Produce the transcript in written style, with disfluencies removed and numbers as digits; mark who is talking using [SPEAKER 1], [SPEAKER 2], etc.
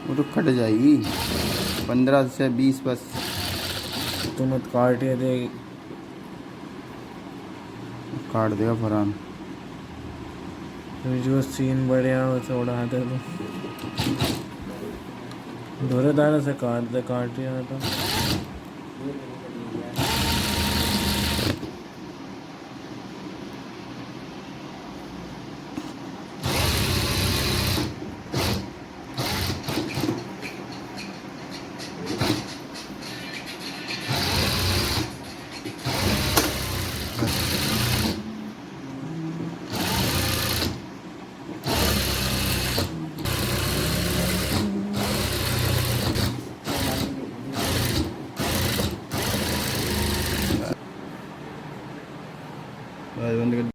[SPEAKER 1] वो तो कट जाएगी 15 से 20 बस।
[SPEAKER 2] तू मत काट ये दे।
[SPEAKER 1] काट देगा फरहान।
[SPEAKER 2] जो सीन बढ़िया वैसे उड़ा दे तो धोरे दाने से काट दे, काट रहा था।
[SPEAKER 1] बंद कर।